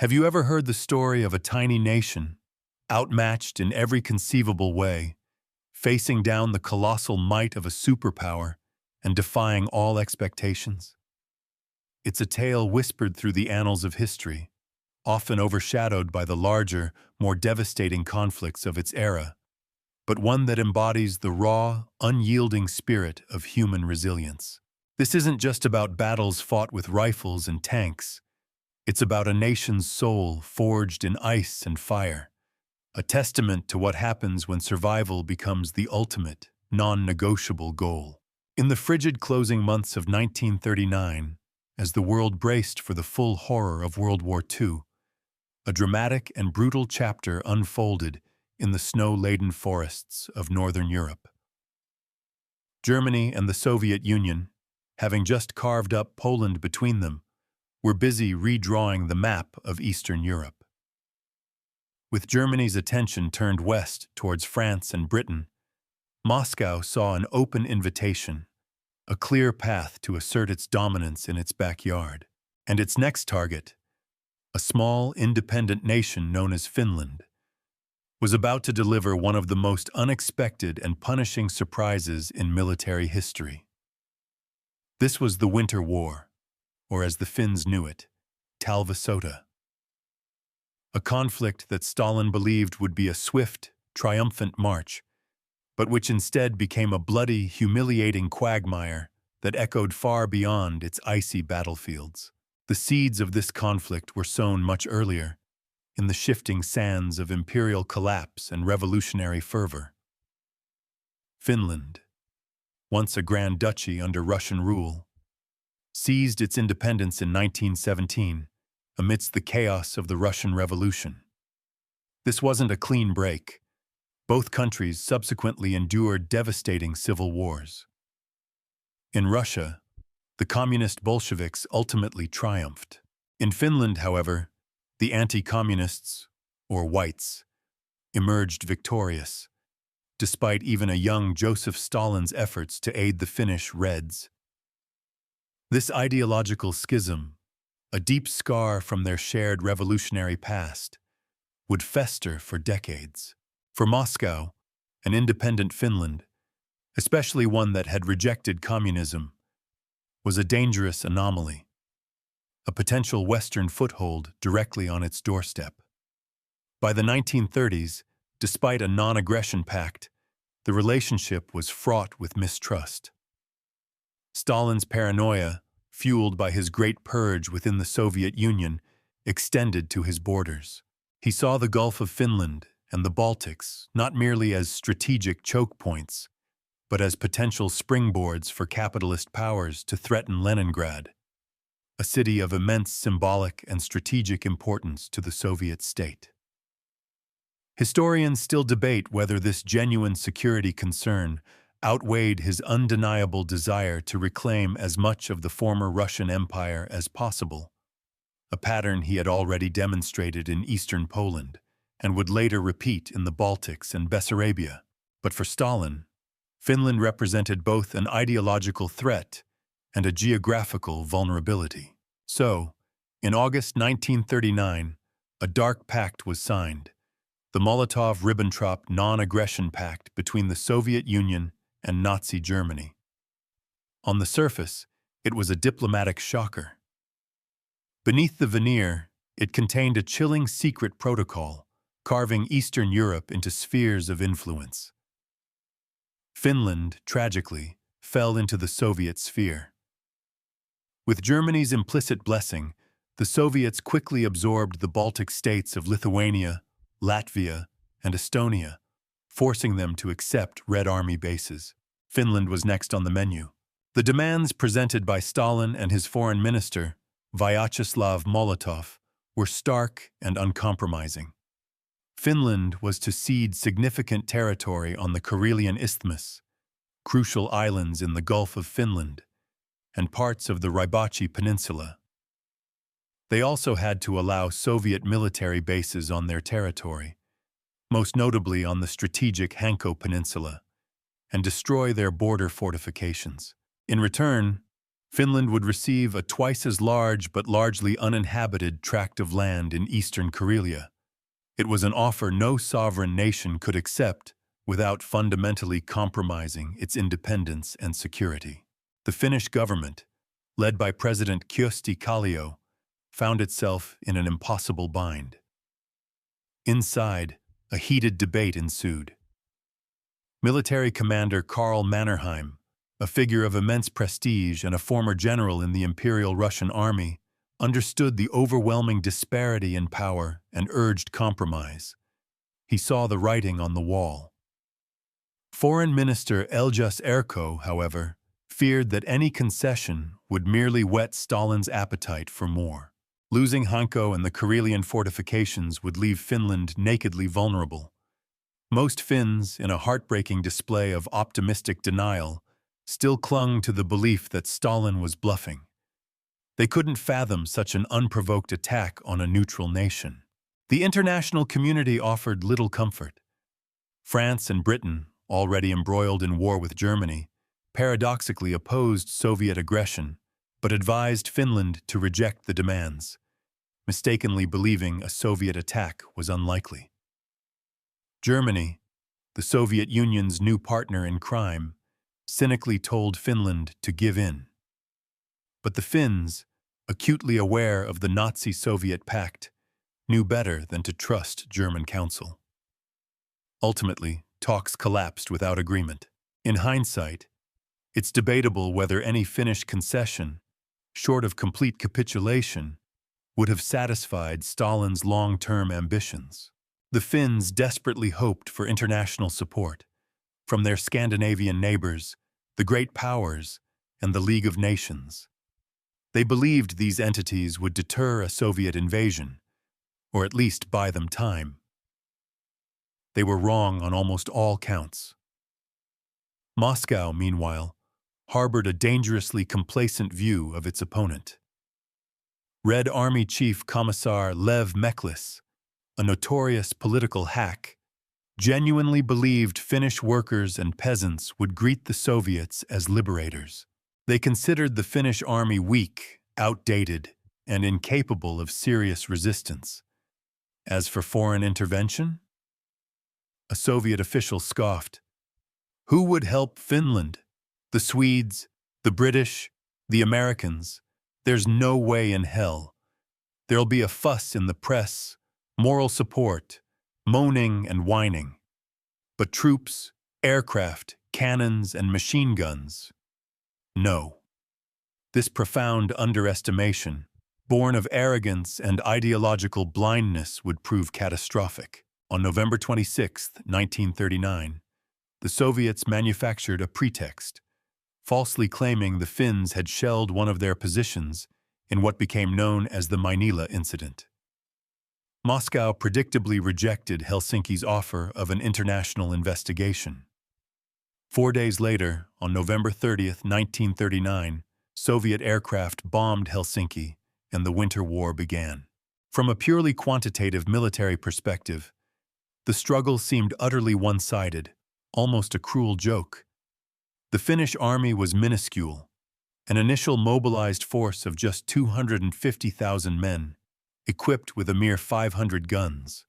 Have you ever heard the story of a tiny nation, outmatched in every conceivable way, facing down the colossal might of a superpower and defying all expectations? It's a tale whispered through the annals of history, often overshadowed by the larger, more devastating conflicts of its era, but one that embodies the raw, unyielding spirit of human resilience. This isn't just about battles fought with rifles and tanks. It's about a nation's soul forged in ice and fire, a testament to what happens when survival becomes the ultimate, non-negotiable goal. In the frigid closing months of 1939, as the world braced for the full horror of World War II, a dramatic and brutal chapter unfolded in the snow-laden forests of Northern Europe. Germany and the Soviet Union, having just carved up Poland between them, were busy redrawing the map of Eastern Europe. With Germany's attention turned west towards France and Britain, Moscow saw an open invitation, a clear path to assert its dominance in its backyard. And its next target, a small, independent nation known as Finland, was about to deliver one of the most unexpected and punishing surprises in military history. This was the Winter War, or as the Finns knew it, Talvisota. A conflict that Stalin believed would be a swift, triumphant march, but which instead became a bloody, humiliating quagmire that echoed far beyond its icy battlefields. The seeds of this conflict were sown much earlier, in the shifting sands of imperial collapse and revolutionary fervor. Finland, once a grand duchy under Russian rule, seized its independence in 1917 amidst the chaos of the Russian Revolution. This wasn't a clean break. Both countries subsequently endured devastating civil wars. In Russia, the communist Bolsheviks ultimately triumphed. In Finland, however, the anti-communists, or whites, emerged victorious, despite even a young Joseph Stalin's efforts to aid the Finnish Reds. This ideological schism, a deep scar from their shared revolutionary past, would fester for decades. For Moscow, an independent Finland, especially one that had rejected communism, was a dangerous anomaly, a potential Western foothold directly on its doorstep. By the 1930s, despite a non-aggression pact, the relationship was fraught with mistrust. Stalin's paranoia, fueled by his Great Purge within the Soviet Union, extended to his borders. He saw the Gulf of Finland and the Baltics not merely as strategic choke points, but as potential springboards for capitalist powers to threaten Leningrad, a city of immense symbolic and strategic importance to the Soviet state. Historians still debate whether this genuine security concern outweighed his undeniable desire to reclaim as much of the former Russian Empire as possible, a pattern he had already demonstrated in eastern Poland and would later repeat in the Baltics and Bessarabia. But for Stalin, Finland represented both an ideological threat and a geographical vulnerability. So, in August 1939, a dark pact was signed, the Molotov-Ribbentrop Non-Aggression Pact between the Soviet Union and Nazi Germany. On the surface, it was a diplomatic shocker. Beneath the veneer, it contained a chilling secret protocol, carving Eastern Europe into spheres of influence. Finland, tragically, fell into the Soviet sphere. With Germany's implicit blessing, the Soviets quickly absorbed the Baltic states of Lithuania, Latvia, and Estonia, forcing them to accept Red Army bases. Finland was next on the menu. The demands presented by Stalin and his foreign minister, Vyacheslav Molotov, were stark and uncompromising. Finland was to cede significant territory on the Karelian Isthmus, crucial islands in the Gulf of Finland, and parts of the Rybachi Peninsula. They also had to allow Soviet military bases on their territory, most notably on the strategic Hanko Peninsula, and destroy their border fortifications. In return, Finland would receive a twice as large but largely uninhabited tract of land in eastern Karelia. It was an offer no sovereign nation could accept without fundamentally compromising its independence and security. The Finnish government, led by President Kyösti Kallio, found itself in an impossible bind. Inside, a heated debate ensued. Military commander Karl Mannerheim, a figure of immense prestige and a former general in the Imperial Russian Army, understood the overwhelming disparity in power and urged compromise. He saw the writing on the wall. Foreign Minister Eljas Erko, however, feared that any concession would merely whet Stalin's appetite for more. Losing Hanko and the Karelian fortifications would leave Finland nakedly vulnerable. Most Finns, in a heartbreaking display of optimistic denial, still clung to the belief that Stalin was bluffing. They couldn't fathom such an unprovoked attack on a neutral nation. The international community offered little comfort. France and Britain, already embroiled in war with Germany, paradoxically opposed Soviet aggression, but advised Finland to reject the demands, mistakenly believing a Soviet attack was unlikely. Germany, the Soviet Union's new partner in crime, cynically told Finland to give in. But the Finns, acutely aware of the Nazi-Soviet pact, knew better than to trust German counsel. Ultimately, talks collapsed without agreement. In hindsight, it's debatable whether any Finnish concession, short of complete capitulation, would have satisfied Stalin's long-term ambitions. The Finns desperately hoped for international support from their Scandinavian neighbors, the Great Powers, and the League of Nations. They believed these entities would deter a Soviet invasion, or at least buy them time. They were wrong on almost all counts. Moscow, meanwhile, harbored a dangerously complacent view of its opponent. Red Army Chief Commissar Lev Meklis, a notorious political hack, genuinely believed Finnish workers and peasants would greet the Soviets as liberators. They considered the Finnish army weak, outdated, and incapable of serious resistance. As for foreign intervention? A Soviet official scoffed. Who would help Finland? The Swedes, the British, the Americans. There's no way in hell. There'll be a fuss in the press, moral support, moaning and whining. But troops, aircraft, cannons, and machine guns? No. This profound underestimation, born of arrogance and ideological blindness, would prove catastrophic. On November 26, 1939, the Soviets manufactured a pretext, falsely claiming the Finns had shelled one of their positions in what became known as the Mainila incident. Moscow predictably rejected Helsinki's offer of an international investigation. 4 days later, on November 30, 1939, Soviet aircraft bombed Helsinki and the Winter War began. From a purely quantitative military perspective, the struggle seemed utterly one-sided, almost a cruel joke. The Finnish army was minuscule, an initial mobilized force of just 250,000 men, equipped with a mere 500 guns.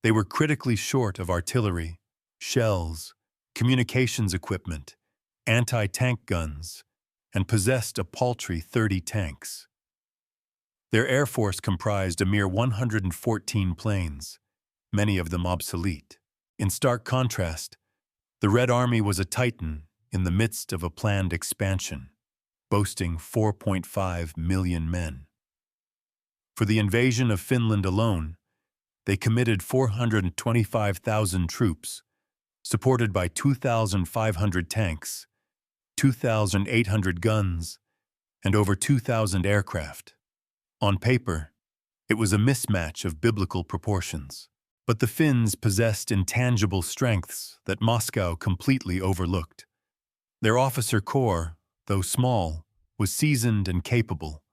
They were critically short of artillery, shells, communications equipment, anti-tank guns, and possessed a paltry 30 tanks. Their air force comprised a mere 114 planes, many of them obsolete. In stark contrast, the Red Army was a titan in the midst of a planned expansion, boasting 4.5 million men. For the invasion of Finland alone, they committed 425,000 troops, supported by 2,500 tanks, 2,800 guns, and over 2,000 aircraft. On paper, it was a mismatch of biblical proportions. But the Finns possessed intangible strengths that Moscow completely overlooked. Their officer corps, though small, was seasoned and capable,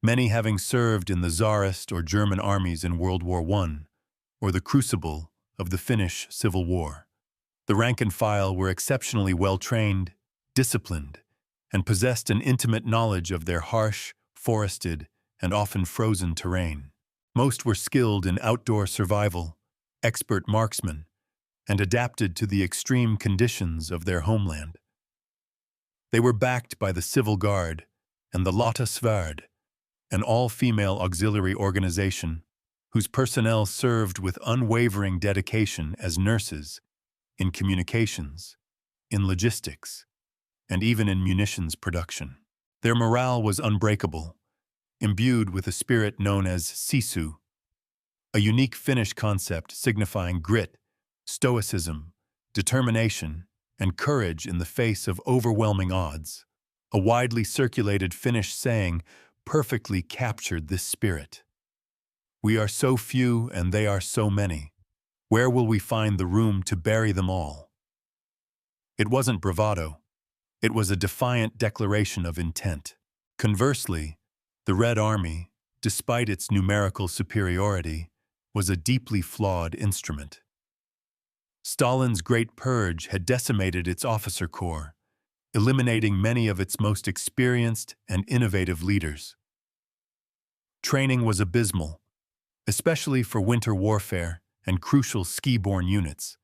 many having served in the Tsarist or German armies in World War I, or the crucible of the Finnish Civil War. The rank and file were exceptionally well-trained, disciplined, and possessed an intimate knowledge of their harsh, forested, and often frozen terrain. Most were skilled in outdoor survival, expert marksmen, and adapted to the extreme conditions of their homeland. They were backed by the Civil Guard and the Lotta Svärd, an all-female auxiliary organization whose personnel served with unwavering dedication as nurses, in communications, in logistics, and even in munitions production. Their morale was unbreakable, imbued with a spirit known as sisu, a unique Finnish concept signifying grit, stoicism, determination, and courage in the face of overwhelming odds. A widely circulated Finnish saying perfectly captured this spirit. "We are so few and they are so many. Where will we find the room to bury them all?" It wasn't bravado. It was a defiant declaration of intent. Conversely, the Red Army, despite its numerical superiority, was a deeply flawed instrument. Stalin's Great Purge had decimated its officer corps, eliminating many of its most experienced and innovative leaders. Training was abysmal, especially for winter warfare and crucial ski-borne units.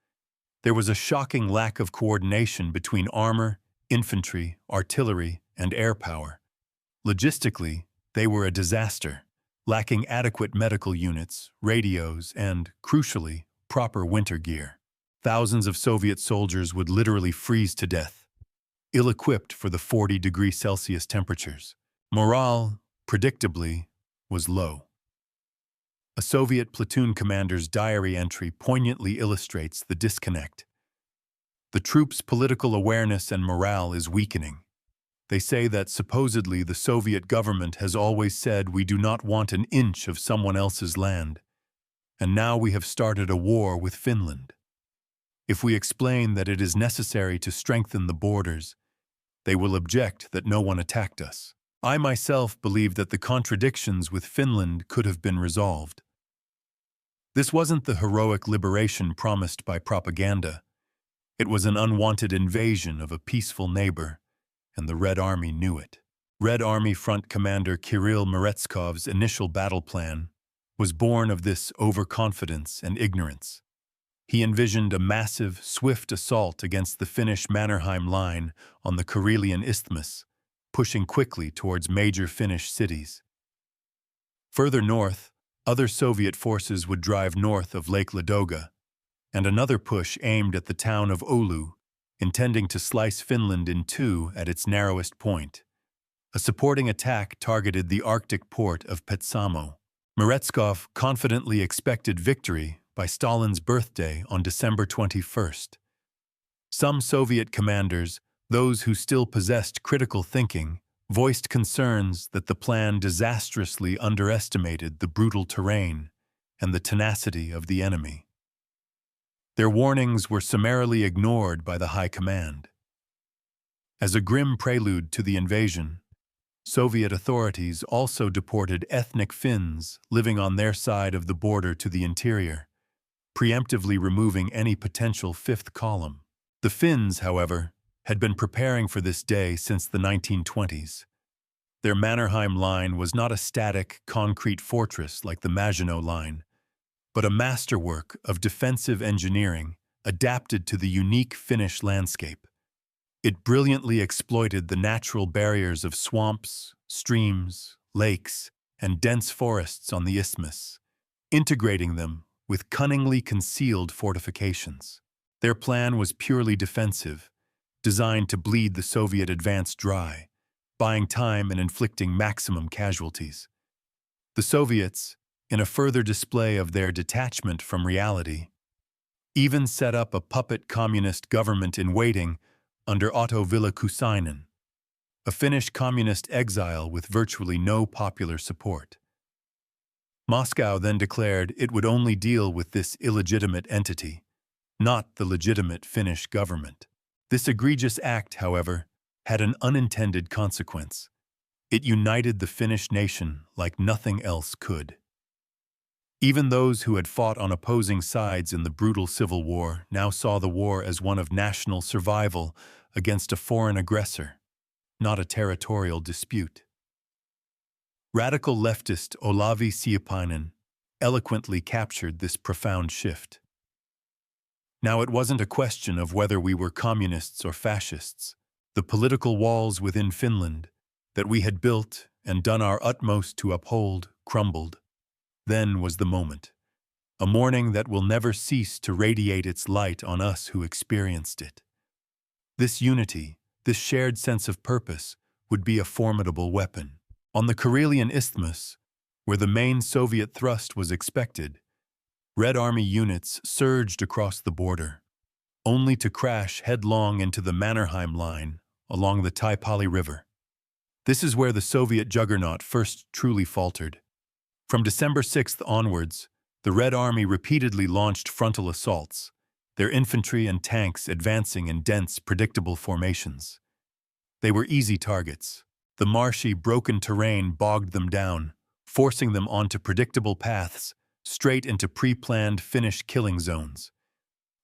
There was a shocking lack of coordination between armor, infantry, artillery, and air power. Logistically, they were a disaster, lacking adequate medical units, radios, and, crucially, proper winter gear. Thousands of Soviet soldiers would literally freeze to death, ill-equipped for the 40°C temperatures. Morale, predictably, was low. A Soviet platoon commander's diary entry poignantly illustrates the disconnect. The troops' political awareness and morale is weakening. They say that supposedly the Soviet government has always said we do not want an inch of someone else's land, and now we have started a war with Finland. If we explain that it is necessary to strengthen the borders, they will object that no one attacked us. I myself believe that the contradictions with Finland could have been resolved. This wasn't the heroic liberation promised by propaganda. It was an unwanted invasion of a peaceful neighbor, and the Red Army knew it. Red Army Front Commander Kirill Meretskov's initial battle plan was born of this overconfidence and ignorance. He envisioned a massive, swift assault against the Finnish Mannerheim Line on the Karelian Isthmus, pushing quickly towards major Finnish cities. Further north, other Soviet forces would drive north of Lake Ladoga, and another push aimed at the town of Oulu, intending to slice Finland in two at its narrowest point. A supporting attack targeted the Arctic port of Petsamo. Meretskov confidently expected victory by Stalin's birthday on December 21st. Some Soviet commanders, those who still possessed critical thinking, voiced concerns that the plan disastrously underestimated the brutal terrain and the tenacity of the enemy. Their warnings were summarily ignored by the High Command. As a grim prelude to the invasion, Soviet authorities also deported ethnic Finns living on their side of the border to the interior, preemptively removing any potential fifth column. The Finns, however, had been preparing for this day since the 1920s. Their Mannerheim Line was not a static, concrete fortress like the Maginot Line, but a masterwork of defensive engineering adapted to the unique Finnish landscape. It brilliantly exploited the natural barriers of swamps, streams, lakes, and dense forests on the isthmus, integrating them with cunningly concealed fortifications. Their plan was purely defensive, designed to bleed the Soviet advance dry, buying time and inflicting maximum casualties. The Soviets, in a further display of their detachment from reality, even set up a puppet communist government in waiting under Otto Vilhelm, a Finnish communist exile with virtually no popular support. Moscow then declared it would only deal with this illegitimate entity, not the legitimate Finnish government. This egregious act, however, had an unintended consequence. It united the Finnish nation like nothing else could. Even those who had fought on opposing sides in the brutal civil war now saw the war as one of national survival against a foreign aggressor. not a territorial dispute. Radical leftist Olavi Siipainen eloquently captured this profound shift. Now, it wasn't a question of whether we were communists or fascists. The political walls within Finland that we had built and done our utmost to uphold crumbled. Then was the moment, a morning that will never cease to radiate its light on us who experienced it. This unity, this shared sense of purpose, would be a formidable weapon. On the Karelian Isthmus, where the main Soviet thrust was expected, Red Army units surged across the border, only to crash headlong into the Mannerheim Line along the Taipale River. This is where the Soviet juggernaut first truly faltered. From December 6th onwards, the Red Army repeatedly launched frontal assaults, their infantry and tanks advancing in dense, predictable formations. They were easy targets. The marshy, broken terrain bogged them down, forcing them onto predictable paths, straight into pre-planned Finnish killing zones.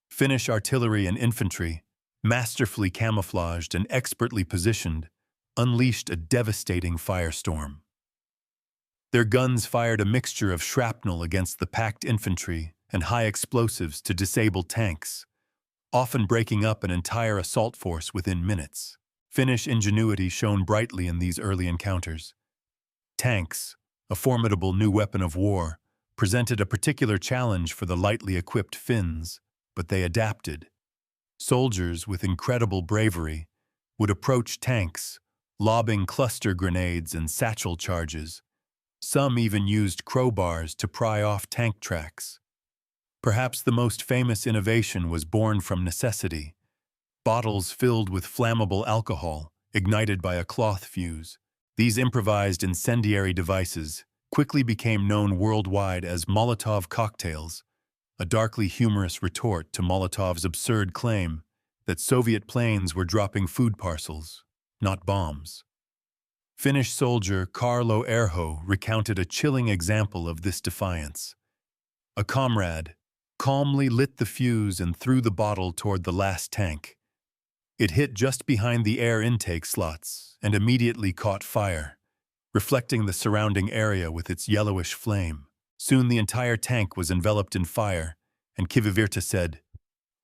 Finnish artillery and infantry, masterfully camouflaged and expertly positioned, unleashed a devastating firestorm. Their guns fired a mixture of shrapnel against the packed infantry and high explosives to disable tanks, often breaking up an entire assault force within minutes. Finnish ingenuity shone brightly in these early encounters. Tanks, a formidable new weapon of war, presented a particular challenge for the lightly equipped Finns, but they adapted. Soldiers with incredible bravery would approach tanks, lobbing cluster grenades and satchel charges. Some even used crowbars to pry off tank tracks. Perhaps the most famous innovation was born from necessity. Bottles filled with flammable alcohol, ignited by a cloth fuse. These improvised incendiary devices quickly became known worldwide as Molotov cocktails, a darkly humorous retort to Molotov's absurd claim that Soviet planes were dropping food parcels, not bombs. Finnish soldier Carlo Erho recounted a chilling example of this defiance. A comrade calmly lit the fuse and threw the bottle toward the last tank. It hit just behind the air intake slots and immediately caught fire, reflecting the surrounding area with its yellowish flame. Soon the entire tank was enveloped in fire, and Kivivirta said,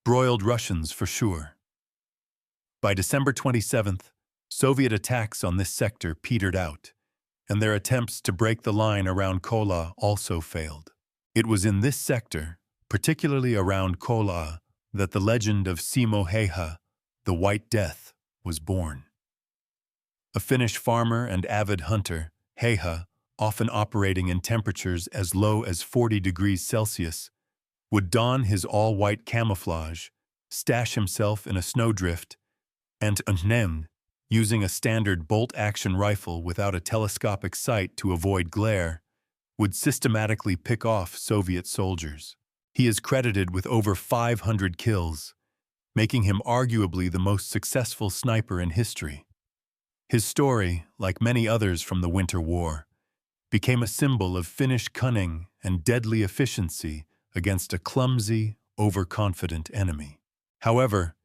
"Broiled Russians for sure." By December 27th, Soviet attacks on this sector petered out, and their attempts to break the line around Kola also failed. It was in this sector, particularly around Kola, that the legend of Simo Heiha, the White Death, was born. A Finnish farmer and avid hunter, Heiha, often operating in temperatures as low as 40 degrees Celsius, would don his all-white camouflage, stash himself in a snowdrift, and unnamed, using a standard bolt-action rifle without a telescopic sight to avoid glare, would systematically pick off Soviet soldiers. He is credited with over 500 kills, making him arguably the most successful sniper in history. His story, like many others from the Winter War, became a symbol of Finnish cunning and deadly efficiency against a clumsy, overconfident enemy. However,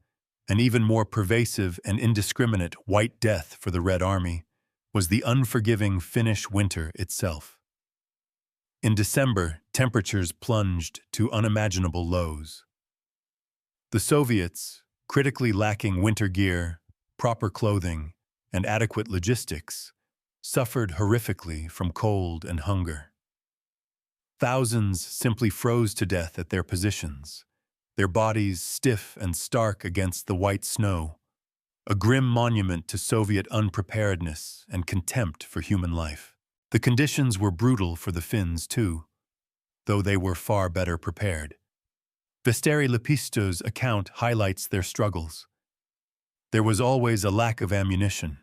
an even more pervasive and indiscriminate White Death for the Red Army was the unforgiving Finnish winter itself. In December, temperatures plunged to unimaginable lows. The Soviets, critically lacking winter gear, proper clothing, and adequate logistics, suffered horrifically from cold and hunger. Thousands simply froze to death at their positions, their bodies stiff and stark against the white snow, a grim monument to Soviet unpreparedness and contempt for human life. The conditions were brutal for the Finns too, though they were far better prepared. Vesteri Lepisto's account highlights their struggles. There was always a lack of ammunition.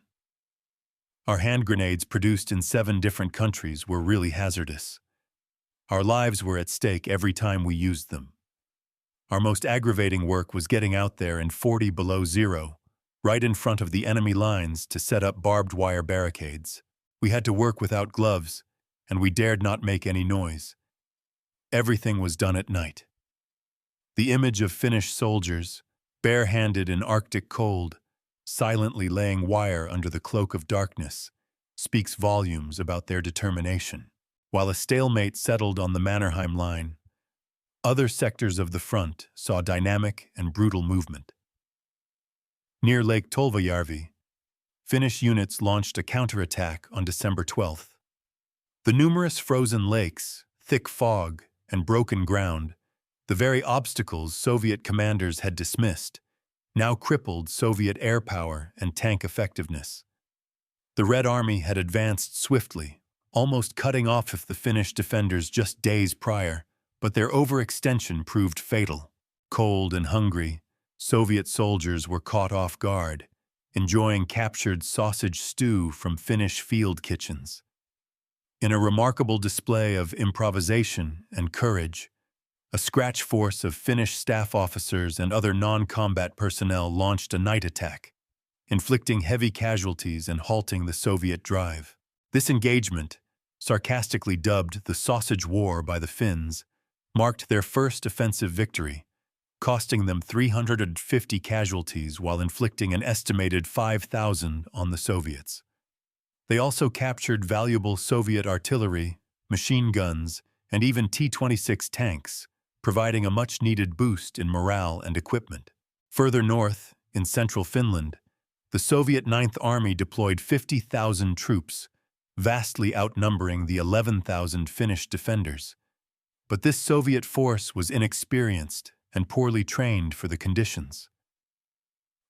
Our hand grenades produced in 7 different countries were really hazardous. Our lives were at stake every time we used them. Our most aggravating work was getting out there in 40 below zero, right in front of the enemy lines to set up barbed wire barricades. We had to work without gloves, and we dared not make any noise. Everything was done at night. The image of Finnish soldiers, barehanded in Arctic cold, silently laying wire under the cloak of darkness, speaks volumes about their determination. While a stalemate settled on the Mannerheim line, other sectors of the front saw dynamic and brutal movement. Near Lake Tolvajärvi, Finnish units launched a counterattack on December 12th. The numerous frozen lakes, thick fog, and broken ground, the very obstacles Soviet commanders had dismissed, now crippled Soviet air power and tank effectiveness. The Red Army had advanced swiftly, almost cutting off the Finnish defenders just days prior, but their overextension proved fatal. Cold and hungry, Soviet soldiers were caught off guard, enjoying captured sausage stew from Finnish field kitchens. In a remarkable display of improvisation and courage, a scratch force of Finnish staff officers and other non-combat personnel launched a night attack, inflicting heavy casualties and halting the Soviet drive. This engagement, sarcastically dubbed the Sausage War by the Finns, marked their first offensive victory, costing them 350 casualties while inflicting an estimated 5,000 on the Soviets. They also captured valuable Soviet artillery, machine guns, and even T-26 tanks, providing a much-needed boost in morale and equipment. Further north, in central Finland, the Soviet Ninth Army deployed 50,000 troops, vastly outnumbering the 11,000 Finnish defenders. But this Soviet force was inexperienced and poorly trained for the conditions.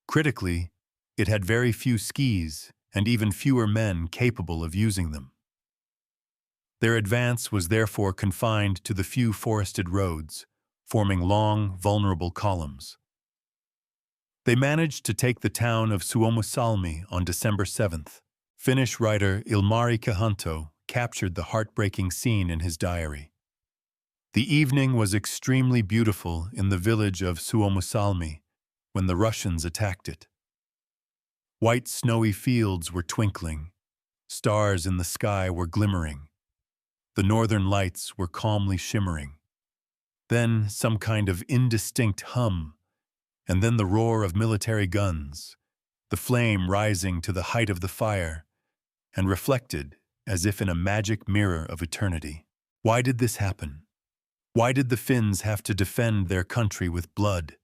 Critically, it had very few skis and even fewer men capable of using them. Their advance was therefore confined to the few forested roads, forming long, vulnerable columns. They managed to take the town of Suomussalmi on December 7th. Finnish writer Ilmari Kahanto captured the heartbreaking scene in his diary. The evening was extremely beautiful in the village of Suomussalmi when the Russians attacked it. White snowy fields were twinkling, stars in the sky were glimmering, the northern lights were calmly shimmering. Then some kind of indistinct hum, and then the roar of military guns, the flame rising to the height of the fire, and reflected as if in a magic mirror of eternity. Why did this happen? Why did the Finns have to defend their country with blood?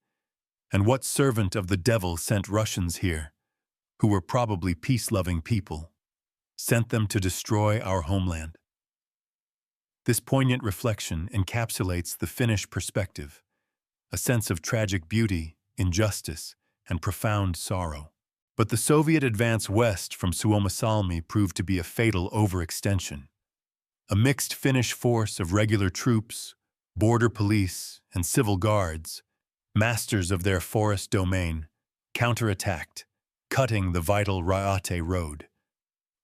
And what servant of the devil sent Russians here, who were probably peace-loving people, sent them to destroy our homeland? This poignant reflection encapsulates the Finnish perspective, a sense of tragic beauty, injustice, and profound sorrow. But the Soviet advance west from Suomussalmi proved to be a fatal overextension. A mixed Finnish force of regular troops, border police, and civil guards, masters of their forest domain, counterattacked, cutting the vital Raate Road.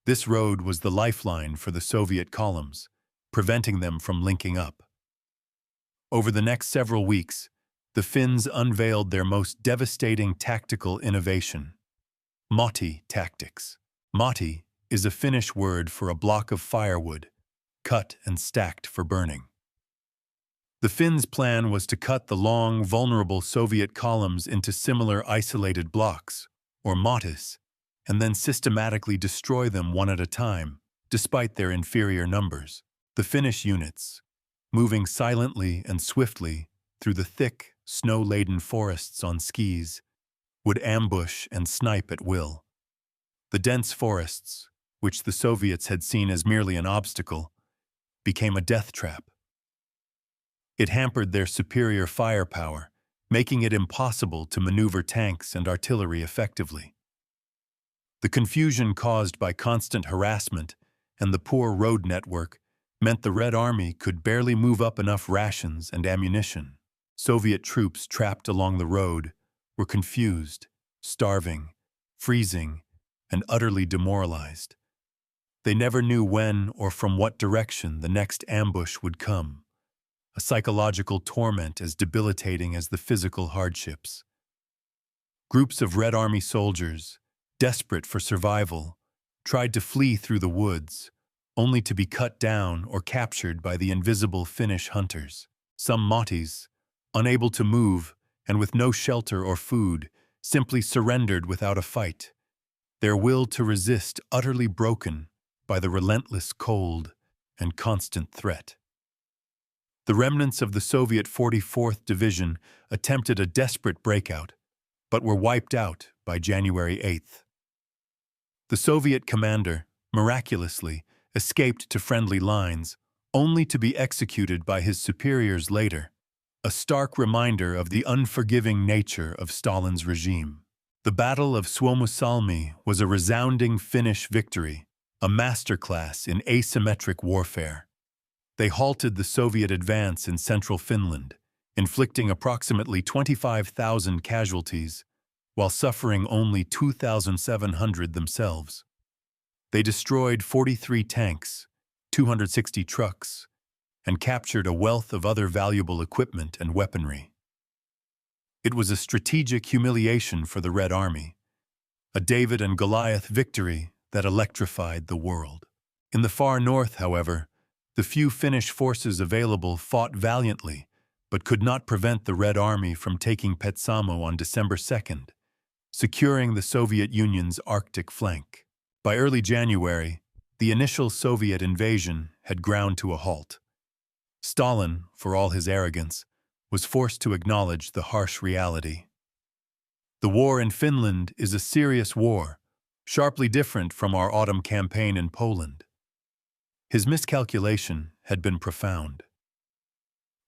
This road was the lifeline for the Soviet columns, preventing them from linking up. Over the next several weeks, the Finns unveiled their most devastating tactical innovation: Moti tactics. Moti is a Finnish word for a block of firewood, cut and stacked for burning. The Finns' plan was to cut the long, vulnerable Soviet columns into similar isolated blocks, or motis, and then systematically destroy them one at a time, despite their inferior numbers. The Finnish units, moving silently and swiftly through the thick, snow-laden forests on skis, would ambush and snipe at will. The dense forests, which the Soviets had seen as merely an obstacle, became a death trap. It hampered their superior firepower, making it impossible to maneuver tanks and artillery effectively. The confusion caused by constant harassment and the poor road network meant the Red Army could barely move up enough rations and ammunition. Soviet troops trapped along the road were confused, starving, freezing, and utterly demoralized. They never knew when or from what direction the next ambush would come, a psychological torment as debilitating as the physical hardships. Groups of Red Army soldiers, desperate for survival, tried to flee through the woods, only to be cut down or captured by the invisible Finnish hunters. Some Motis, unable to move and with no shelter or food, simply surrendered without a fight, their will to resist utterly broken by the relentless cold and constant threat. The remnants of the Soviet 44th Division attempted a desperate breakout, but were wiped out by January 8th. The Soviet commander, miraculously, escaped to friendly lines, only to be executed by his superiors later, a stark reminder of the unforgiving nature of Stalin's regime. The Battle of Suomussalmi was a resounding Finnish victory, a masterclass in asymmetric warfare. They halted the Soviet advance in central Finland, inflicting approximately 25,000 casualties, while suffering only 2,700 themselves. They destroyed 43 tanks, 260 trucks, and captured a wealth of other valuable equipment and weaponry. It was a strategic humiliation for the Red Army, a David-and-Goliath victory that electrified the world. In the far north, however, the few Finnish forces available fought valiantly, but could not prevent the Red Army from taking Petsamo on December 2nd, securing the Soviet Union's Arctic flank. By early January, the initial Soviet invasion had ground to a halt. Stalin, for all his arrogance, was forced to acknowledge the harsh reality. The war in Finland is a serious war, sharply different from our autumn campaign in Poland. His miscalculation had been profound.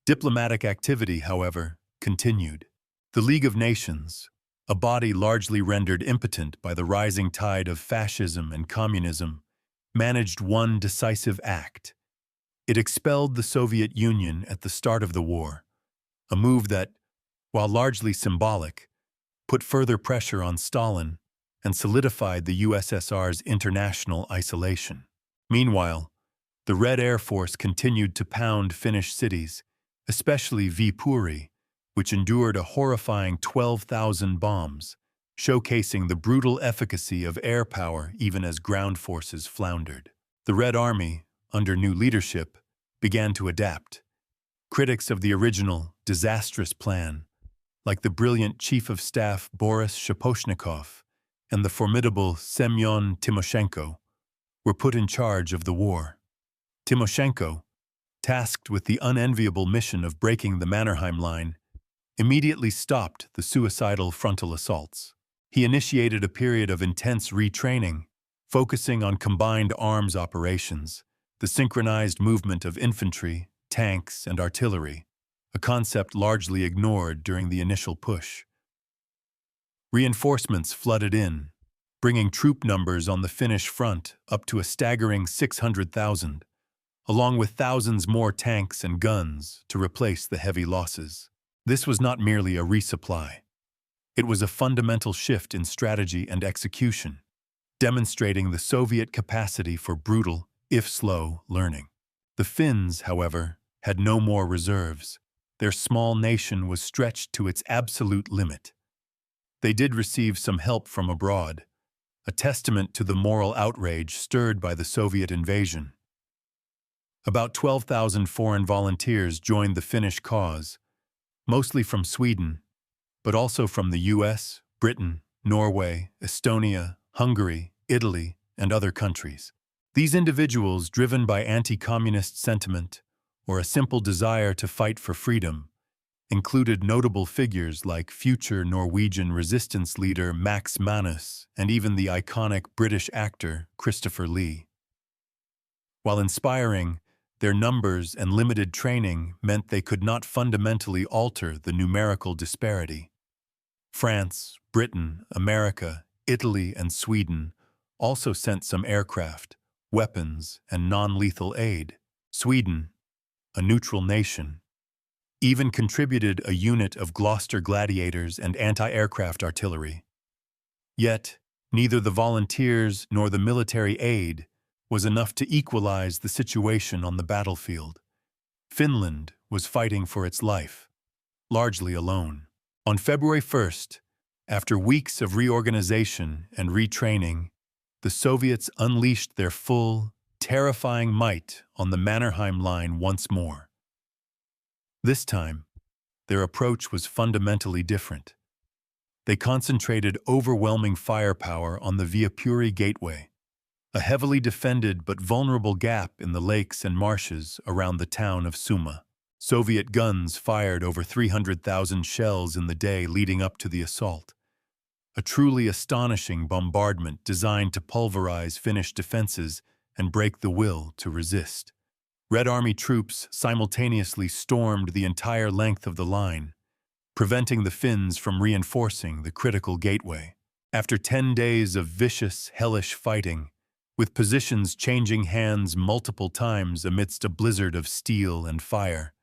Diplomatic activity, however, continued. The League of Nations, a body largely rendered impotent by the rising tide of fascism and communism, managed one decisive act. It expelled the Soviet Union at the start of the war, a move that, while largely symbolic, put further pressure on Stalin and solidified the USSR's international isolation. Meanwhile, the Red Air Force continued to pound Finnish cities, especially Viipuri, which endured a horrifying 12,000 bombs, showcasing the brutal efficacy of air power even as ground forces floundered. The Red Army, under new leadership, began to adapt. Critics of the original, disastrous plan, like the brilliant Chief of Staff Boris Shaposhnikov and the formidable Semyon Timoshenko, were put in charge of the war. Timoshenko, tasked with the unenviable mission of breaking the Mannerheim Line, immediately stopped the suicidal frontal assaults. He initiated a period of intense retraining, focusing on combined arms operations, the synchronized movement of infantry, tanks, and artillery, a concept largely ignored during the initial push. Reinforcements flooded in, bringing troop numbers on the Finnish front up to a staggering 600,000, along with thousands more tanks and guns to replace the heavy losses. This was not merely a resupply. It was a fundamental shift in strategy and execution, demonstrating the Soviet capacity for brutal, if slow, learning. The Finns, however, had no more reserves. Their small nation was stretched to its absolute limit. They did receive some help from abroad, a testament to the moral outrage stirred by the Soviet invasion. About 12,000 foreign volunteers joined the Finnish cause, mostly from Sweden, but also from the US, Britain, Norway, Estonia, Hungary, Italy, and other countries. These individuals, driven by anti-communist sentiment or a simple desire to fight for freedom, included notable figures like future Norwegian resistance leader Max Manus and even the iconic British actor Christopher Lee. While inspiring, their numbers and limited training meant they could not fundamentally alter the numerical disparity. France, Britain, America, Italy, and Sweden also sent some aircraft, weapons, and non-lethal aid. Sweden, a neutral nation, even contributed a unit of Gloucester Gladiators and anti-aircraft artillery. Yet, neither the volunteers nor the military aid was enough to equalize the situation on the battlefield. Finland was fighting for its life, largely alone. On February 1st, after weeks of reorganization and retraining, the Soviets unleashed their full, terrifying might on the Mannerheim Line once more. This time, their approach was fundamentally different. They concentrated overwhelming firepower on the Viapuri Gateway, a heavily defended but vulnerable gap in the lakes and marshes around the town of Suma. Soviet guns fired over 300,000 shells in the day leading up to the assault, a truly astonishing bombardment designed to pulverize Finnish defenses and break the will to resist. Red Army troops simultaneously stormed the entire length of the line, preventing the Finns from reinforcing the critical gateway. After 10 days of vicious, hellish fighting, with positions changing hands multiple times amidst a blizzard of steel and fire,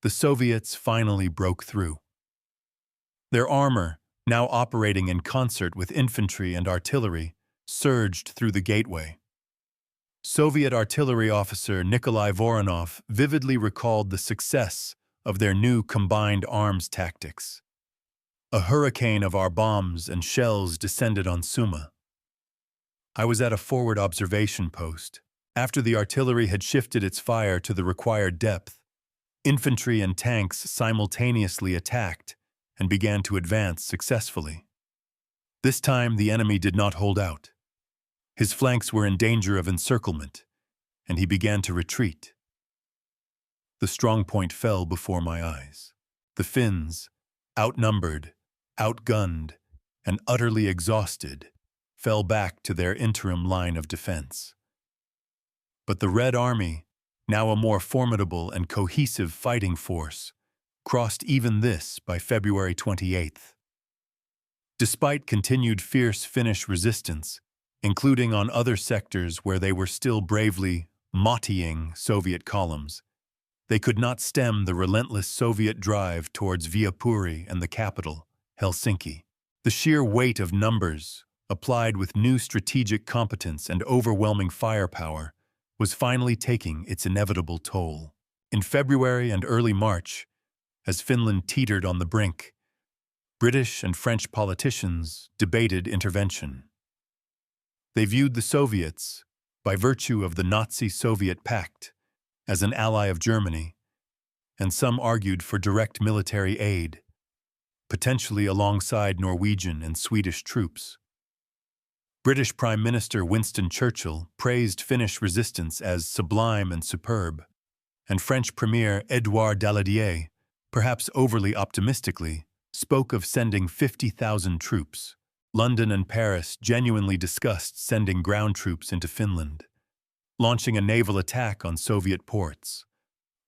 the Soviets finally broke through. Their armor, now operating in concert with infantry and artillery, surged through the gateway. Soviet artillery officer Nikolai Voronov vividly recalled the success of their new combined arms tactics. A hurricane of our bombs and shells descended on Suma. I was at a forward observation post. After the artillery had shifted its fire to the required depth, infantry and tanks simultaneously attacked and began to advance successfully. This time the enemy did not hold out. His flanks were in danger of encirclement, and he began to retreat. The strong point fell before my eyes. The Finns, outnumbered, outgunned, and utterly exhausted, fell back to their interim line of defense. But the Red Army, now a more formidable and cohesive fighting force, crossed even this by February 28th. Despite continued fierce Finnish resistance, including on other sectors where they were still bravely mottying Soviet columns, they could not stem the relentless Soviet drive towards Viapuri and the capital, Helsinki. The sheer weight of numbers, applied with new strategic competence and overwhelming firepower, was finally taking its inevitable toll. In February and early March, as Finland teetered on the brink, British and French politicians debated intervention. They viewed the Soviets, by virtue of the Nazi-Soviet pact, as an ally of Germany, and some argued for direct military aid, potentially alongside Norwegian and Swedish troops. British Prime Minister Winston Churchill praised Finnish resistance as sublime and superb, and French Premier Édouard Daladier, perhaps overly optimistically, spoke of sending 50,000 troops. London and Paris genuinely discussed sending ground troops into Finland, launching a naval attack on Soviet ports,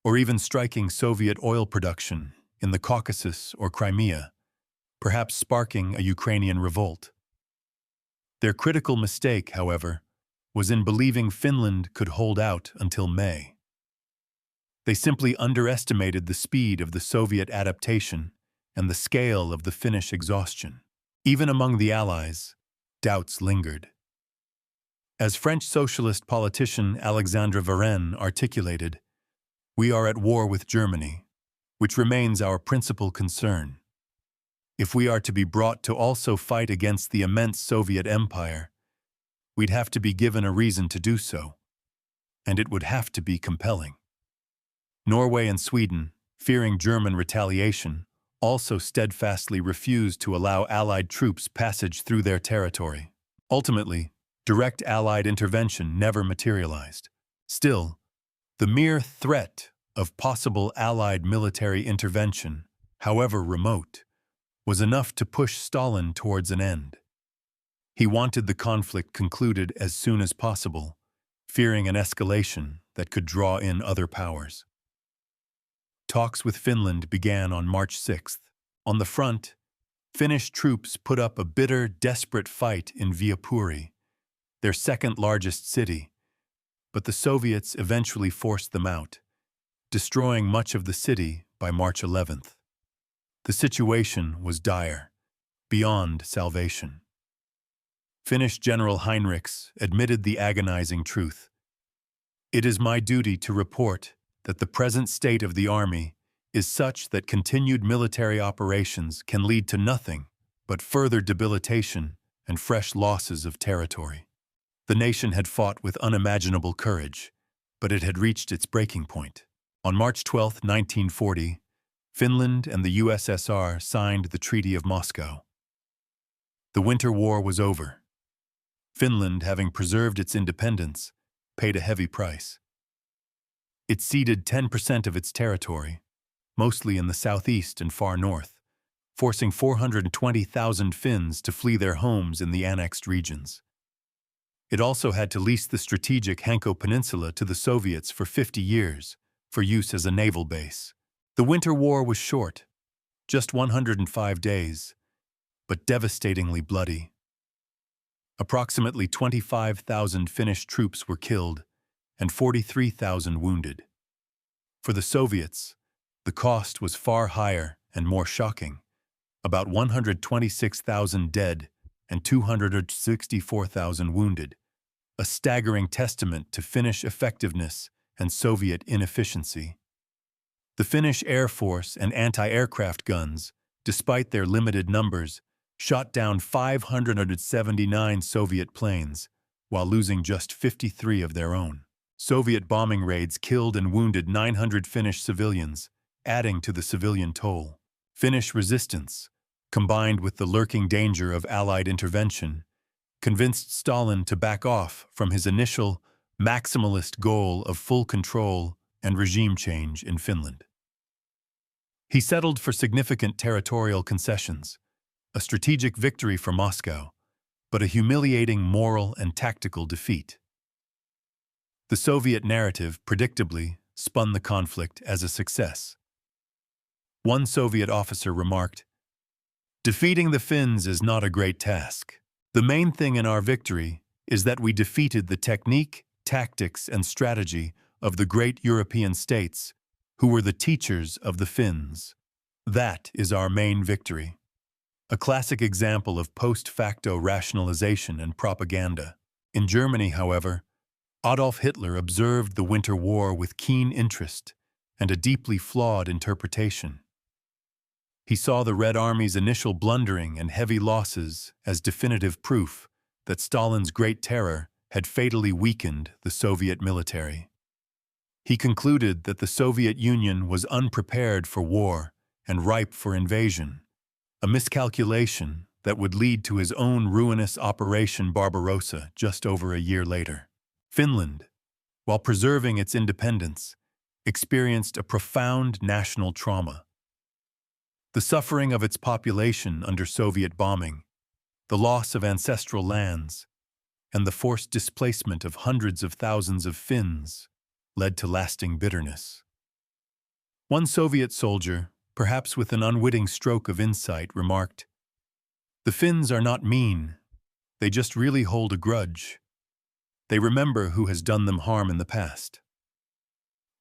or even striking Soviet oil production in the Caucasus or Crimea, perhaps sparking a Ukrainian revolt. Their critical mistake, however, was in believing Finland could hold out until May. They simply underestimated the speed of the Soviet adaptation and the scale of the Finnish exhaustion. Even among the Allies, doubts lingered. As French socialist politician Alexandre Varenne articulated, "We are at war with Germany, which remains our principal concern. If we are to be brought to also fight against the immense Soviet empire, we'd have to be given a reason to do so, and it would have to be compelling." Norway and Sweden, fearing German retaliation, also steadfastly refused to allow Allied troops passage through their territory. Ultimately, direct Allied intervention never materialized. Still, the mere threat of possible Allied military intervention, however remote, was enough to push Stalin towards an end. He wanted the conflict concluded as soon as possible, fearing an escalation that could draw in other powers. Talks with Finland began on March 6th. On the front, Finnish troops put up a bitter, desperate fight in Viapuri, their second-largest city, but the Soviets eventually forced them out, destroying much of the city by March 11th. The situation was dire, beyond salvation. Finnish General Heinrichs admitted the agonizing truth. "It is my duty to report that the present state of the army is such that continued military operations can lead to nothing but further debilitation and fresh losses of territory." The nation had fought with unimaginable courage, but it had reached its breaking point. On March 12, 1940, Finland and the USSR signed the Treaty of Moscow. The Winter War was over. Finland, having preserved its independence, paid a heavy price. It ceded 10% of its territory, mostly in the southeast and far north, forcing 420,000 Finns to flee their homes in the annexed regions. It also had to lease the strategic Hanko Peninsula to the Soviets for 50 years, for use as a naval base. The Winter War was short, just 105 days, but devastatingly bloody. Approximately 25,000 Finnish troops were killed and 43,000 wounded. For the Soviets, the cost was far higher and more shocking, about 126,000 dead and 264,000 wounded, a staggering testament to Finnish effectiveness and Soviet inefficiency. The Finnish Air Force and anti-aircraft guns, despite their limited numbers, shot down 579 Soviet planes, while losing just 53 of their own. Soviet bombing raids killed and wounded 900 Finnish civilians, adding to the civilian toll. Finnish resistance, combined with the lurking danger of Allied intervention, convinced Stalin to back off from his initial maximalist goal of full control and regime change in Finland. He settled for significant territorial concessions, a strategic victory for Moscow, but a humiliating moral and tactical defeat. The Soviet narrative, predictably, spun the conflict as a success. One Soviet officer remarked, "Defeating the Finns is not a great task. The main thing in our victory is that we defeated the technique, tactics, and strategy of the great European states, who were the teachers of the Finns. That is our main victory." A classic example of post-facto rationalization and propaganda. In Germany, however, Adolf Hitler observed the Winter War with keen interest and a deeply flawed interpretation. He saw the Red Army's initial blundering and heavy losses as definitive proof that Stalin's Great Terror had fatally weakened the Soviet military. He concluded that the Soviet Union was unprepared for war and ripe for invasion, a miscalculation that would lead to his own ruinous Operation Barbarossa just over a year later. Finland, while preserving its independence, experienced a profound national trauma. The suffering of its population under Soviet bombing, the loss of ancestral lands, and the forced displacement of hundreds of thousands of Finns led to lasting bitterness. One Soviet soldier, perhaps with an unwitting stroke of insight, remarked, "The Finns are not mean, they just really hold a grudge. They remember who has done them harm in the past.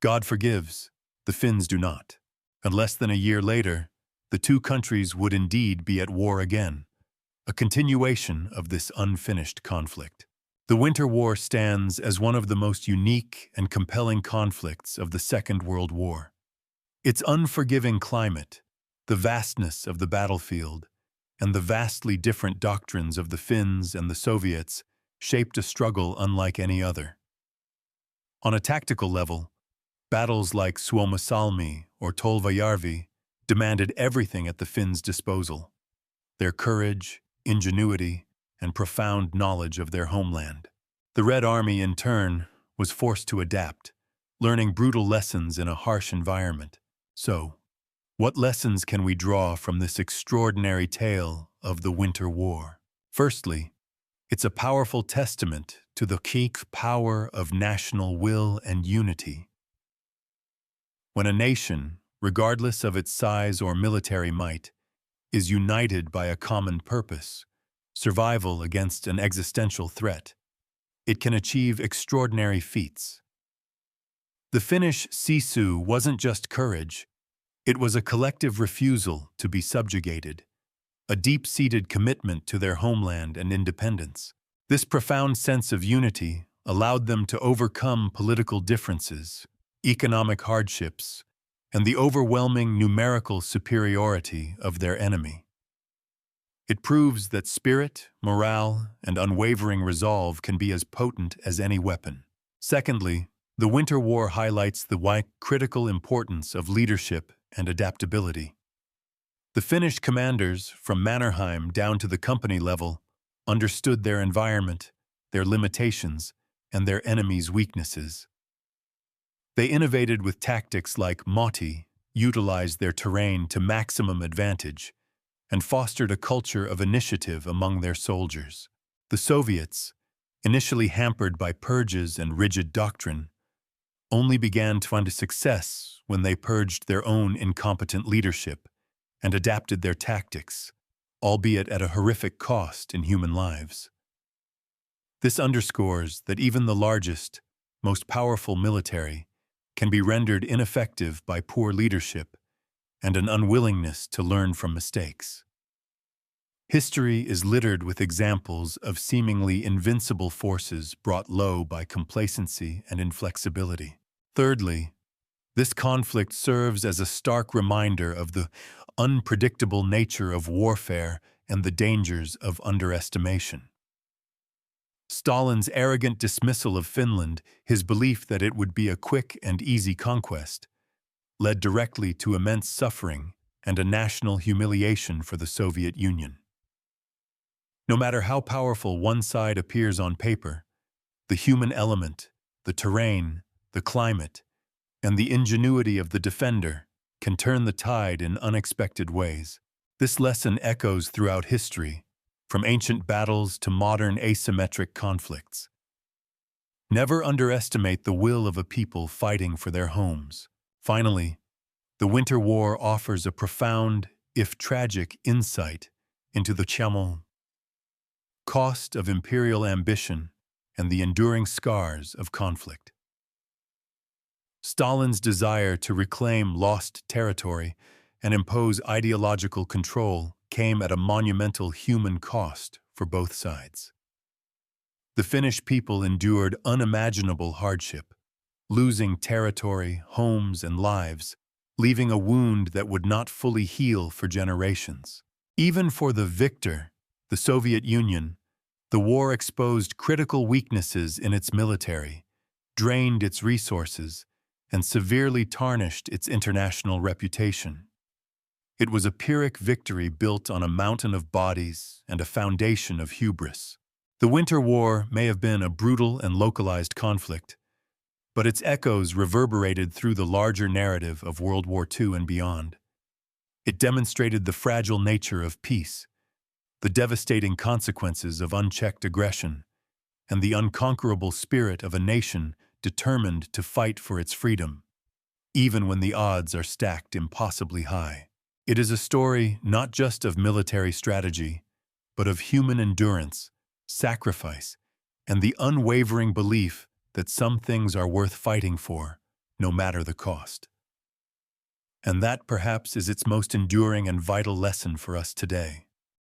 God forgives, the Finns do not." And less than a year later, the two countries would indeed be at war again, a continuation of this unfinished conflict. The Winter War stands as one of the most unique and compelling conflicts of the Second World War. Its unforgiving climate, the vastness of the battlefield, and the vastly different doctrines of the Finns and the Soviets shaped a struggle unlike any other. On a tactical level, battles like Suomussalmi or Tolvajärvi demanded everything at the Finns' disposal: their courage, ingenuity, and profound knowledge of their homeland. The Red Army, in turn, was forced to adapt, learning brutal lessons in a harsh environment. So, what lessons can we draw from this extraordinary tale of the Winter War? Firstly, it's a powerful testament to the power of national will and unity. When a nation, regardless of its size or military might, is united by a common purpose, survival against an existential threat, it can achieve extraordinary feats. The Finnish sisu wasn't just courage, it was a collective refusal to be subjugated, a deep-seated commitment to their homeland and independence. This profound sense of unity allowed them to overcome political differences, economic hardships, and the overwhelming numerical superiority of their enemy. It proves that spirit, morale, and unwavering resolve can be as potent as any weapon. Secondly, the Winter War highlights the critical importance of leadership and adaptability. The Finnish commanders, from Mannerheim down to the company level, understood their environment, their limitations, and their enemy's weaknesses. They innovated with tactics like Moti, utilized their terrain to maximum advantage, and fostered a culture of initiative among their soldiers. The Soviets, initially hampered by purges and rigid doctrine, only began to find success when they purged their own incompetent leadership and adapted their tactics, albeit at a horrific cost in human lives. This underscores that even the largest, most powerful military can be rendered ineffective by poor leadership and an unwillingness to learn from mistakes. History is littered with examples of seemingly invincible forces brought low by complacency and inflexibility. Thirdly, this conflict serves as a stark reminder of the unpredictable nature of warfare and the dangers of underestimation. Stalin's arrogant dismissal of Finland, his belief that it would be a quick and easy conquest, led directly to immense suffering and a national humiliation for the Soviet Union. No matter how powerful one side appears on paper, the human element, the terrain, the climate, and the ingenuity of the defender can turn the tide in unexpected ways. This lesson echoes throughout history, from ancient battles to modern asymmetric conflicts. Never underestimate the will of a people fighting for their homes. Finally, the Winter War offers a profound, if tragic, insight into the cost of imperial ambition and the enduring scars of conflict. Stalin's desire to reclaim lost territory and impose ideological control came at a monumental human cost for both sides. The Finnish people endured unimaginable hardship, losing territory, homes, and lives, leaving a wound that would not fully heal for generations. Even for the victor, the Soviet Union, the war exposed critical weaknesses in its military, drained its resources, and severely tarnished its international reputation. It was a Pyrrhic victory built on a mountain of bodies and a foundation of hubris. The Winter War may have been a brutal and localized conflict, but its echoes reverberated through the larger narrative of World War II and beyond. It demonstrated the fragile nature of peace, the devastating consequences of unchecked aggression, and the unconquerable spirit of a nation determined to fight for its freedom, even when the odds are stacked impossibly high. It is a story not just of military strategy, but of human endurance, sacrifice, and the unwavering belief that some things are worth fighting for, no matter the cost. And that perhaps is its most enduring and vital lesson for us today.